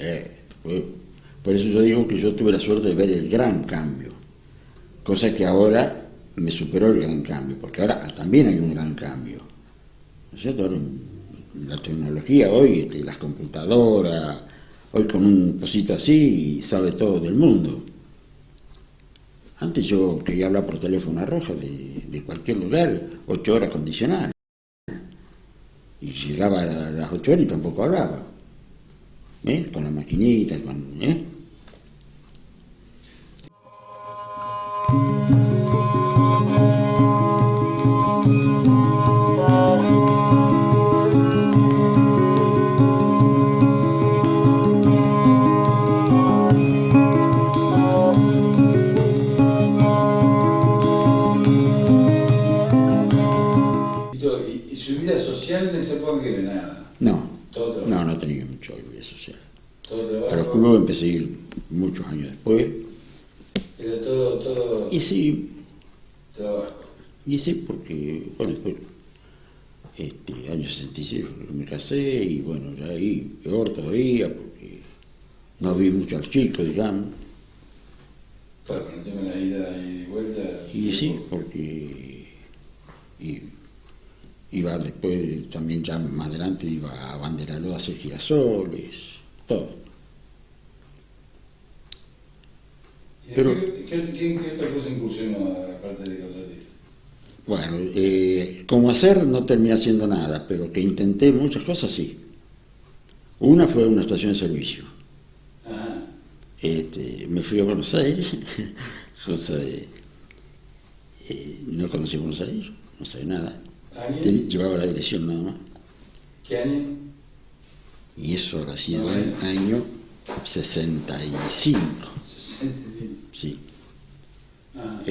por eso yo digo que yo tuve la suerte de ver el gran cambio, cosa que ahora me superó el gran cambio, porque ahora también hay un gran cambio, ¿no es cierto? Ahora, la tecnología hoy, las computadoras, hoy con un cosito así sabe todo del mundo. Antes yo quería hablar por teléfono a Roja de cualquier lugar, 8 horas condicional, y llegaba a las 8 horas y tampoco hablaba. Con la maquinita, ¿Y su vida social en esa época que era nada? No tenía mucha vida social. ¿Todo trabajo? A los clubes empecé a ir muchos años después. Era todo... Y sí. Trabajo. Y sí, porque, bueno, después, año 66 me casé y bueno, ya ahí peor todavía, porque no vi mucho a los chicos, digamos. Claro, con el tema de la ida y vuelta... Y sí, porque iba después, también ya más adelante, iba a Banderaló a hacer girasoles, todo. ¿Qué otra cosa incursionó aparte de contratista? Bueno, como hacer no terminé haciendo nada, pero que intenté muchas cosas, sí. Una fue una estación de servicio. Ah, Me fui a Buenos Aires, cosa de... no conocí Buenos Aires, no sabía nada. ¿año? Llevaba la dirección nada más. ¿Qué año? Y eso habrá sido No, el año 65, 65. sí. Ah,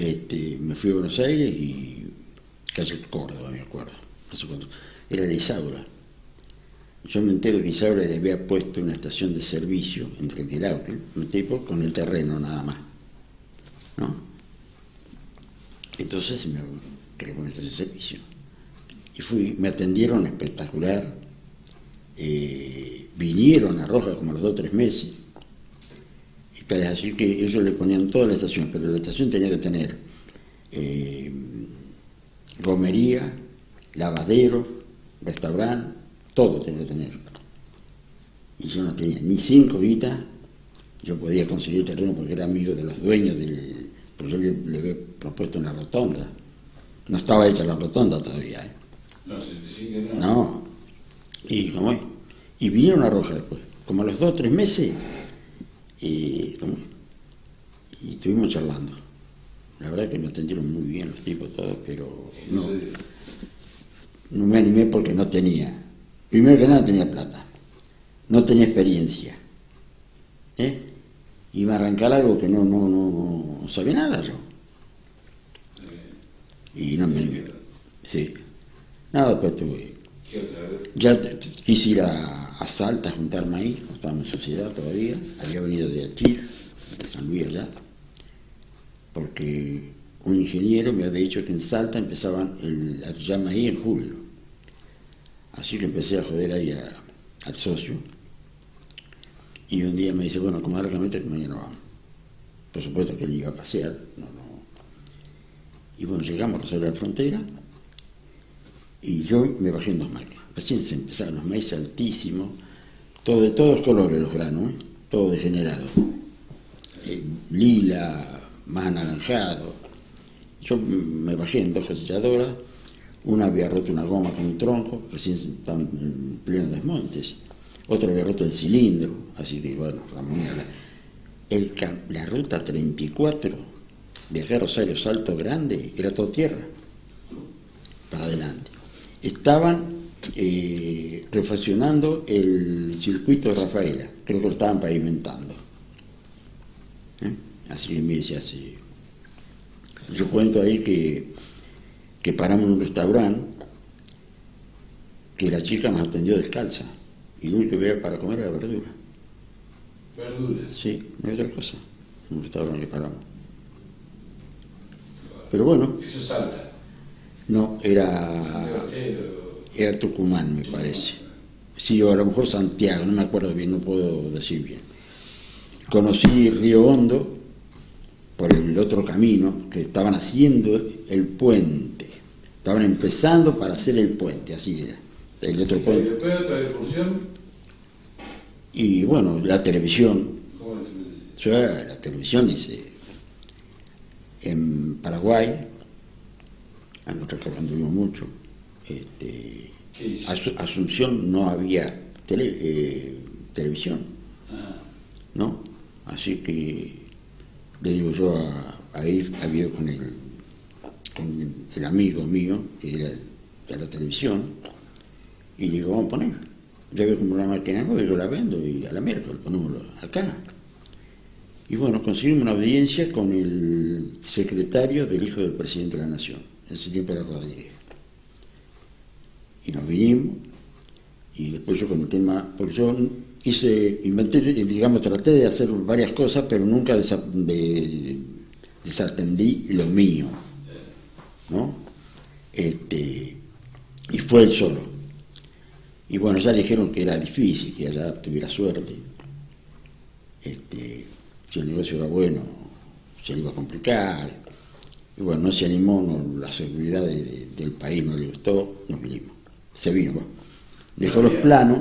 Me fui a Buenos Aires y calle Córdoba, me acuerdo. No sé cuánto. Era la Isaura. Yo me entero que Isaura le había puesto una estación de servicio en Trenquelauquen, un tipo con el terreno nada más, ¿no? Entonces me quedé con una estación de servicio. Y fui, me atendieron espectacular. Vinieron a Roja como a los 2 o 3 meses. Y para decir que ellos le ponían toda la estación, pero la estación tenía que tener gomería, lavadero, restaurante, todo tenía que tener. Y yo no tenía ni 5 guitas. Yo podía conseguir terreno porque era amigo de los dueños del... Porque yo le había propuesto una rotonda. No estaba hecha la rotonda todavía, ¿eh? no, 75 no. No. Y vinieron a Roja después. Como a los 2 o 3 meses. Y estuvimos charlando. La verdad que me atendieron muy bien los tipos todos, pero no me animé porque no tenía. Primero que nada tenía plata. No tenía experiencia. Iba a arrancar algo que no sabía nada yo. Y no me animé. Sí. Nada, después tuve. ¿Qué otra vez? Ya quise ir a Salta a juntar maíz, no estábamos en sociedad todavía, había venido de Achir, de San Luis allá, porque un ingeniero me había dicho que en Salta empezaban a tillar maíz en julio. Así que empecé a joder ahí al socio, y un día me dice, bueno, como largamente que mañana vamos. Por supuesto que él iba a pasear, no. Y bueno, llegamos a Rosario de la Frontera, y yo me bajé en 2 máquinas. Recién se empezaron los maíz altísimos, de todos colores los granos, todo degenerado. Lila, más anaranjado. Yo me bajé en 2 cosechadoras, una había roto una goma con un tronco, recién estaban en pleno desmontes, otra había roto el cilindro, así que bueno, la ruta 34 de acá a Rosario Salto Grande era todo tierra, para adelante. Estaban refaccionando el circuito de Rafaela, creo que lo estaban pavimentando. Así que me decía así. Yo cuento ahí que paramos en un restaurante, que la chica nos atendió descalza, y lo único que había para comer era verdura. ¿Verduras? Sí, no hay otra cosa, en un restaurante que paramos. Pero bueno. Eso Salta. No, era Tucumán, me parece. Sí, o a lo mejor Santiago, no me acuerdo bien, no puedo decir bien. Conocí Río Hondo por el otro camino, que estaban haciendo el puente. Estaban empezando para hacer el puente, así era. El otro puente. ¿Y después otra excursión? Y bueno, la televisión. ¿Cómo es? La televisión es en Paraguay. A nosotros que anduvimos mucho. ¿Qué hizo? Asunción no había televisión, ¿no? Así que le digo yo a ir, había con el amigo mío, que era de la televisión, y le digo, vamos a poner. Yo veo como una máquina nueva, yo la vendo y a la miércoles ponemos acá. Y bueno, conseguimos una audiencia con el secretario del hijo del presidente de la Nación. En ese tiempo era Rodríguez. Y nos vinimos, y después yo con el tema, porque yo inventé, digamos, traté de hacer varias cosas, pero nunca desatendí lo mío, ¿no? Y fue él solo. Y bueno, ya le dijeron que era difícil, que allá tuviera suerte. Si el negocio era bueno, se le iba a complicar. Y bueno, no se animó, la seguridad del país no le gustó, nos vinimos. Se vino, bueno. Dejó los planos.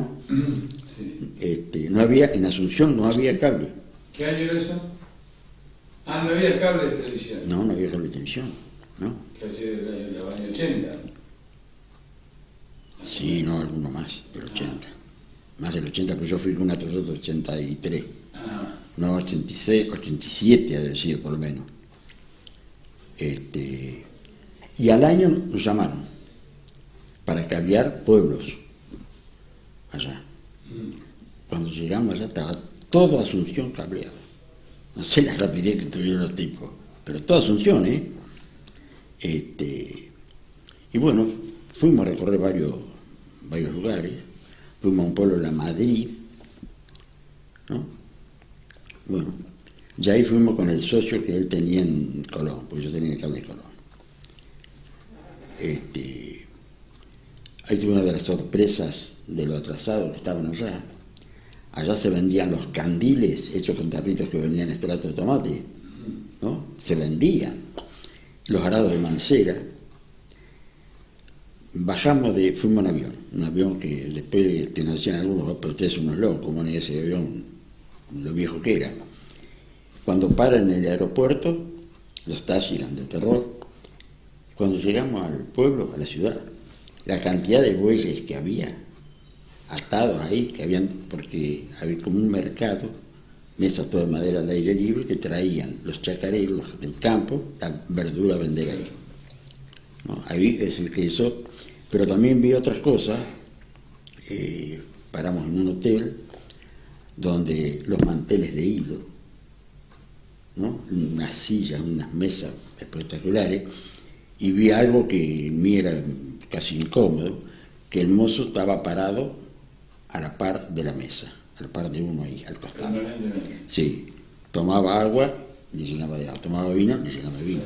Sí. No había, en Asunción no había cable. ¿Qué año era eso? Ah, no había cable de televisión. No había cable de televisión. ¿no? Casi de los años 80. Sí, no, alguno más, del 80. Más del 80, pero yo fui con una Toyota 83. No, 86, 87 ha de haber sido por lo menos. Y al año nos llamaron para cablear pueblos allá. Cuando llegamos allá estaba toda Asunción cableada. No sé la rapidez que tuvieron los tipos, pero toda Asunción, ¿eh? Y bueno, fuimos a recorrer varios lugares. Fuimos a un pueblo de La Madrid, ¿no? Bueno, ya ahí fuimos con el socio que él tenía en Colón, porque yo tenía el cable de Colón. Ahí tuve una de las sorpresas de lo atrasado que estaban allá. Allá se vendían los candiles hechos con tapitos que venían en extracto de tomate, ¿no? Se vendían. Los arados de mancera. Fuimos en un avión que después te decían algunos, pero ustedes son unos locos, como en ese avión, lo viejo que era. Cuando paran en el aeropuerto, los taxis eran de terror. Cuando llegamos al pueblo, a la ciudad, la cantidad de bueyes que había atados ahí, porque había como un mercado, mesas todas de madera al aire libre, que traían los chacareros del campo, la verdura a vender ahí. ¿No? Ahí es el que hizo, pero también vi otras cosas. Paramos en un hotel donde los manteles de hilo, ¿no? Unas sillas, unas mesas espectaculares, y vi algo que en mí era casi incómodo, que el mozo estaba parado a la par de la mesa, a la par de uno ahí, al costado. Sí, tomaba agua, le llenaba de agua, tomaba vino, le llenaba de vino.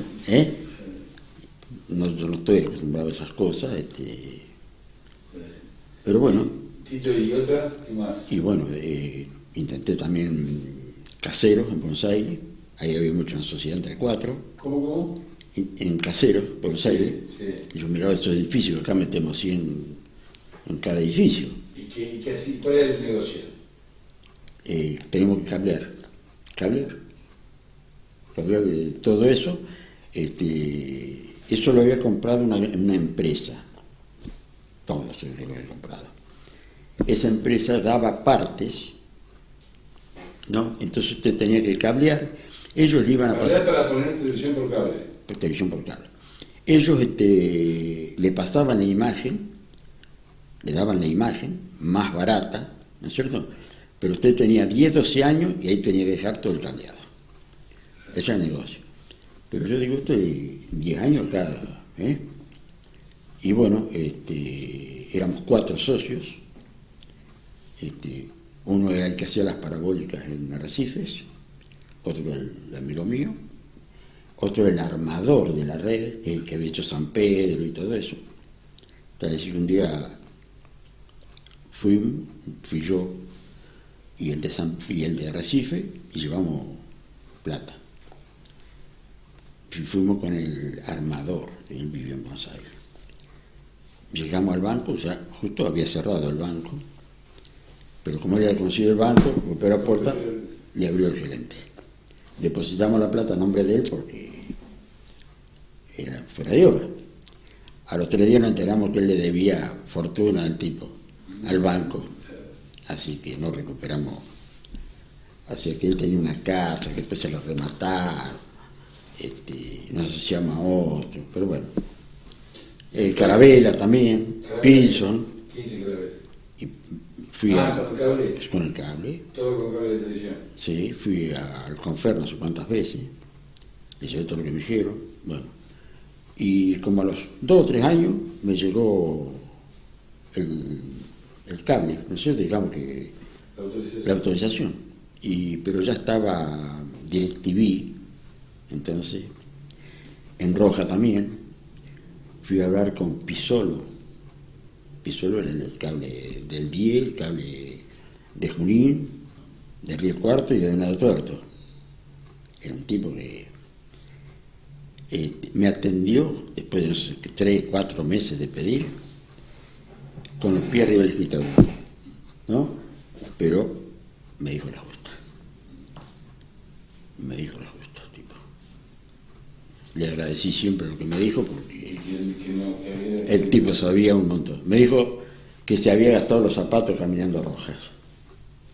No, yo no estoy acostumbrado a esas cosas, pero bueno. Tito, ¿y otra? ¿Qué más? Y bueno, intenté también Caseros en Buenos Aires, ahí había mucho en Sociedad entre cuatro. ¿Cómo? En Caseros, Buenos Aires, Sí. Y yo miraba estos edificios, acá metemos 100 en cada edificio. ¿Y qué así? ¿Cuál era el negocio? Tenemos que cablear todo eso. Eso lo había comprado una empresa, todo eso lo había comprado. Esa empresa daba partes, ¿no? Entonces usted tenía que cablear, ellos le iban a pasar... Para poner televisión por cable. Televisión por cable. Ellos le pasaban la imagen, le daban la imagen más barata, ¿no es cierto? Pero usted tenía 10, 12 años y ahí tenía que dejar todo el cableado. Ese es el negocio. Pero yo digo, usted 10 años cada, ¿eh? Y bueno, éramos 4 socios. Uno era el que hacía las parabólicas en Arrecifes, otro era el amigo mío, otro era el armador de la red, el que había hecho San Pedro y todo eso. Es decir, un día fui yo y el de Arrecife y llevamos plata. Y fuimos con el armador, él vivía en Buenos Aires. Llegamos al banco, ya justo había cerrado el banco, pero como él había conocido el banco, golpeó la puerta, le abrió el gerente. Depositamos la plata a nombre de él porque era fuera de obra. A los 3 días nos enteramos que él le debía fortuna al tipo, al banco, así que no recuperamos. Así que él tenía una casa que después se la remataron, no sé si se llama otro, pero bueno. Carabela también, Pilson. ¿Qué dice Carabela? Y fui ¿con el cable? Con el cable. Todo con cable de televisión. Sí, fui al Confer no sé cuántas veces, le llevé todo lo que me dijeron, bueno. Y como a los 2 o 3 años me llegó el cable, ¿no es cierto? Digamos que la autorización. Pero ya estaba DirecTV, entonces, en Roja también. Fui a hablar con Pisolo. Pisolo era el cable del 10, el cable de Junín, de Río Cuarto y de Venado Tuerto. Era un tipo que me atendió después de unos 3, 4 meses de pedir, con los pies arriba del escritorio, ¿no? Pero me dijo la justa. Me dijo la justa, tipo. Le agradecí siempre lo que me dijo porque el tipo sabía un montón. Me dijo que se había gastado los zapatos caminando a Rojas.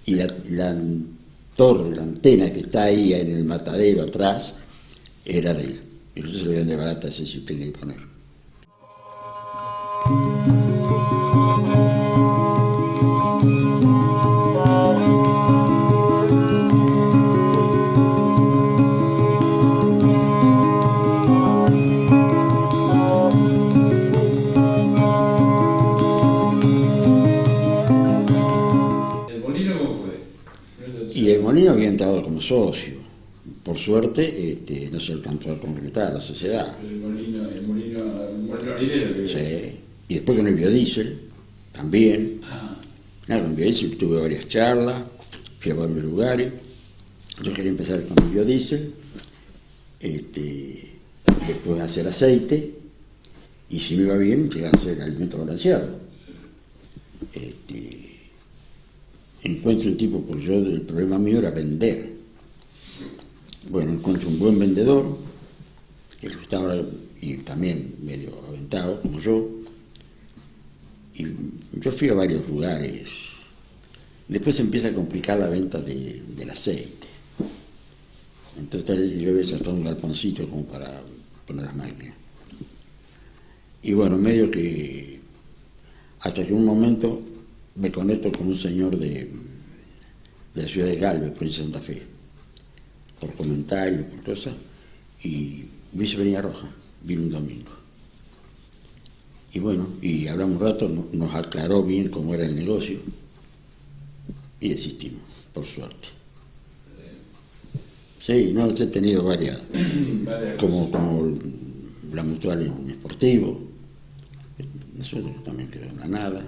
Y la torre, la antena que está ahí en el matadero atrás, era de él. Y nosotros se lo dieron de barata, ese si usted quiere poner. Y el molino había entrado como socio. Por suerte, no se alcanzó a concretar la sociedad. El molino harinero que... Sí. Y después con el biodiesel, también. Claro, con el biodiesel tuve varias charlas, fui a varios lugares. Yo quería empezar con el biodiesel, después hacer aceite, y si me iba bien, llegar a hacer alimento balanceado. Encuentro un tipo, porque yo el problema mío era vender. Bueno, encuentro un buen vendedor, que estaba, y también medio aventado, como yo, y yo fui a varios lugares. Después se empieza a complicar la venta del aceite. Entonces yo había sacado un galponcito como para poner las máquinas. Y bueno, medio que, hasta que un momento me conecto con un señor de la ciudad de Galvez, provincia de Santa Fe, por comentarios, por cosas, y me hizo venir a Roja, vino un domingo. Y bueno, y hablamos un rato, nos aclaró bien cómo era el negocio, y desistimos, por suerte. Sí, no, he tenido varias, como la Mutual en Sportivo, nosotros también quedó en la nada.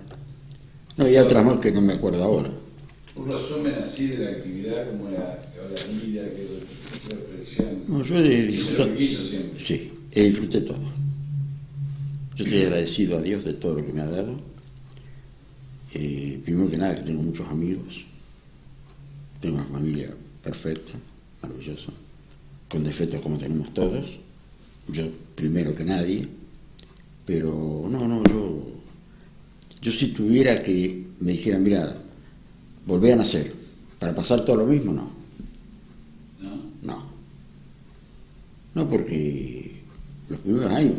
No, y otras más que no me acuerdo ahora. Un resumen así de la actividad, como la vida, que la reflexión. No, yo he disfrutado. Eso es lo que quiso siempre. Sí, disfruté todo. Yo estoy agradecido a Dios de todo lo que me ha dado. Primero que nada, que tengo muchos amigos. Tengo una familia perfecta, maravillosa, con defectos como tenemos todos. Yo primero que nadie. Pero no, yo si tuviera que me dijeran, mira, volver a nacer, para pasar todo lo mismo, no. No, porque los primeros años,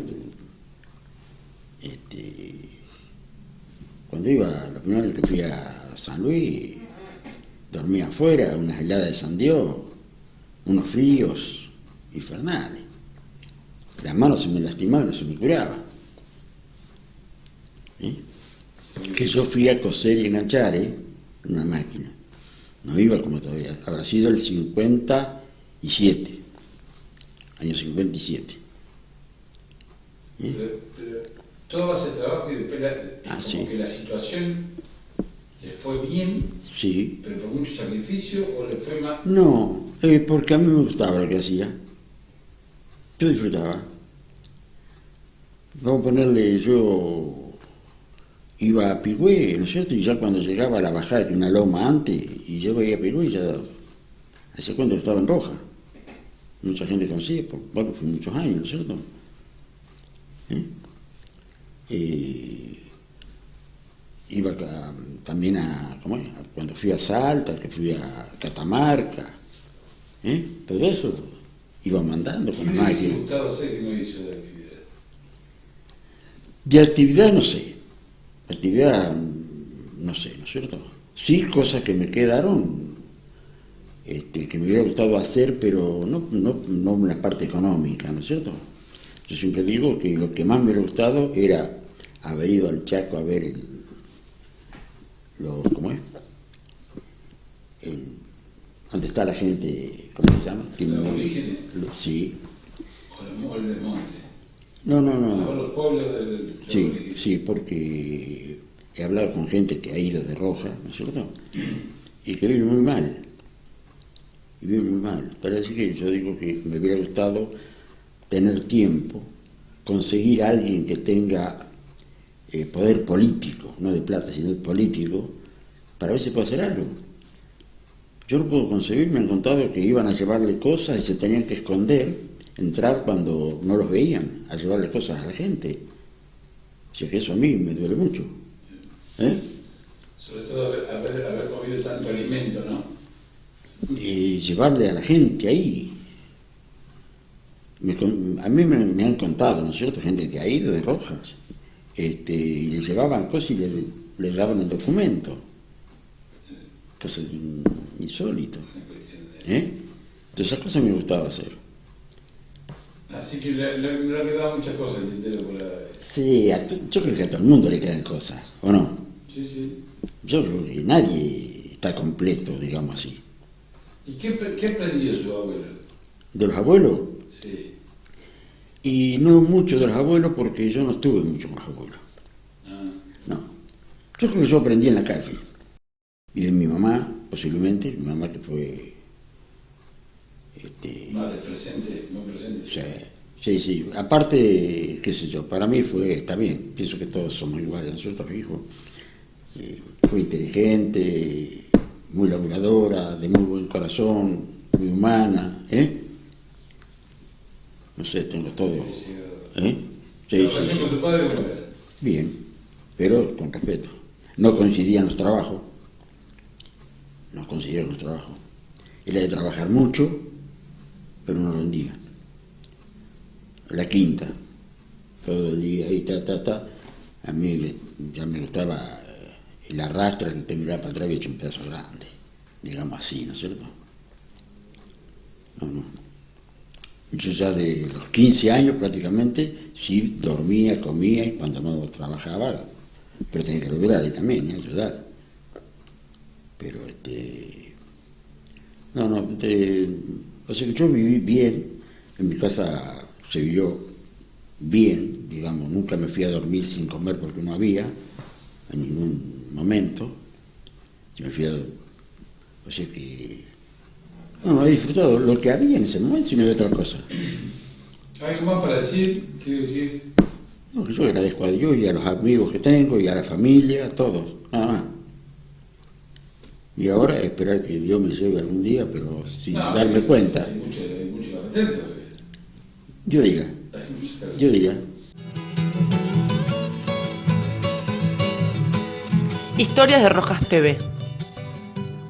cuando los primeros años que fui a San Luis, dormía afuera, unas heladas de Sandió, unos fríos infernales. Las manos se me lastimaban, no se me curaban. Que yo fui a coser y enganchar una máquina. No iba como todavía. Habrá sido el 57, año 57. Pero todo hace trabajo y después sí. Que la situación le fue bien, sí. Pero por mucho sacrificio, o le fue mal. No, porque a mí me gustaba lo que hacía. Yo disfrutaba. Vamos a ponerle, yo iba a Pigüé, ¿no es cierto? Y ya cuando llegaba a la bajada, que una loma antes, y yo veía a Pigüé, ya hace cuando estaba en Roja. Mucha gente conocía, fue muchos años, ¿no es cierto? Iba también cuando fui a Salta, que fui a Catamarca, todo eso, iba mandando con la máquina. ¿Qué le gustaba hacer que no hizo de actividad? De actividad no sé. Actividad, no sé, ¿no es cierto? Sí, cosas que me quedaron, que me hubiera gustado hacer, pero no en la parte económica, ¿no es cierto? Yo siempre digo que lo que más me hubiera gustado era haber ido al Chaco a ver ¿cómo es? ¿Dónde está la gente? ¿Cómo se llama? ¿Los orígenes? Sí. ¿O el del monte? No. Los pueblos del Sí, porque he hablado con gente que ha ido de Roja, ¿no es cierto? Y que vive muy mal. Para decir que yo digo que me hubiera gustado tener tiempo, conseguir a alguien que tenga poder político, no de plata, sino de político, para ver si puede hacer algo. Yo no puedo conseguir, me han contado que iban a llevarle cosas y se tenían que esconder entrar cuando no los veían, a llevarle cosas a la gente. O sea que eso a mí me duele mucho. Sobre todo haber comido tanto alimento, ¿no? Y llevarle a la gente ahí. A mí me han contado, ¿no es cierto?, gente que ha ido de Rojas, y le llevaban cosas y le daban el documento. Cosas insólitas. Entonces esas cosas me gustaba hacer. Así que le ha quedado muchas cosas el tintero por la... Sí, yo creo que a todo el mundo le quedan cosas, ¿o no? Sí, sí. Yo creo que nadie está completo, digamos así. ¿Y qué aprendió su abuelo? ¿De los abuelos? Sí. Y no mucho de los abuelos porque yo no estuve mucho con los abuelos. No. Yo creo que yo aprendí en la calle. Y de mi mamá, posiblemente, mi mamá que fue... Madre presente, muy presente. Sí. Aparte, qué sé yo, para mí está bien. Pienso que todos somos iguales, nosotros hijos. Fue inteligente, muy laburadora, de muy buen corazón, muy humana, No sé, tengo todo. Sí. ¿La relación con su padre cómo era? Bien, pero con respeto. No coincidían los trabajos. Era de trabajar mucho, pero no rendía. La quinta, todo el día ahí, A mí ya me gustaba el arrastre que te miraba para atrás y hecho un pedazo grande, digamos así, ¿no es cierto? No. Yo ya de los 15 años prácticamente, sí dormía, comía y cuando no trabajaba, pero tenía que lograr ahí también, ayudar. Pero o sea que yo viví bien, en mi casa se vivió bien, digamos, nunca me fui a dormir sin comer porque no había, en ningún momento. Yo me fui a... O sea que... No, he disfrutado lo que había en ese momento y no había otra cosa. ¿Algo más para decir? ¿Quiere decir? No, que yo agradezco a Dios y a los amigos que tengo y a la familia, a todos, nada más. Y ahora esperar que Dios me lleve algún día, pero sin darme cuenta. Hay mucho que meter todavía. Yo diga. Historias de Rojas TV.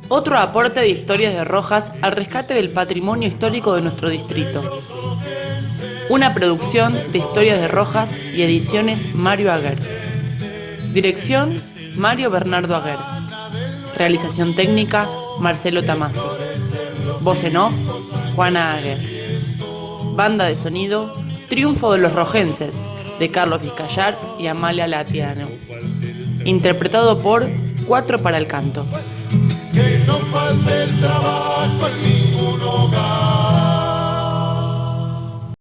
Otro aporte de Historias de Rojas al rescate del patrimonio histórico de nuestro distrito. Una producción de Historias de Rojas y Ediciones Mario Aguer. Dirección Mario Bernardo Aguer. Realización técnica Marcelo Tamasi. Voz en off Juana Aguer. Banda de sonido Triunfo de los Rojenses de Carlos Vizcayar y Amalia Latiano. Interpretado por Cuatro para el Canto. Que no falte el trabajo en mí.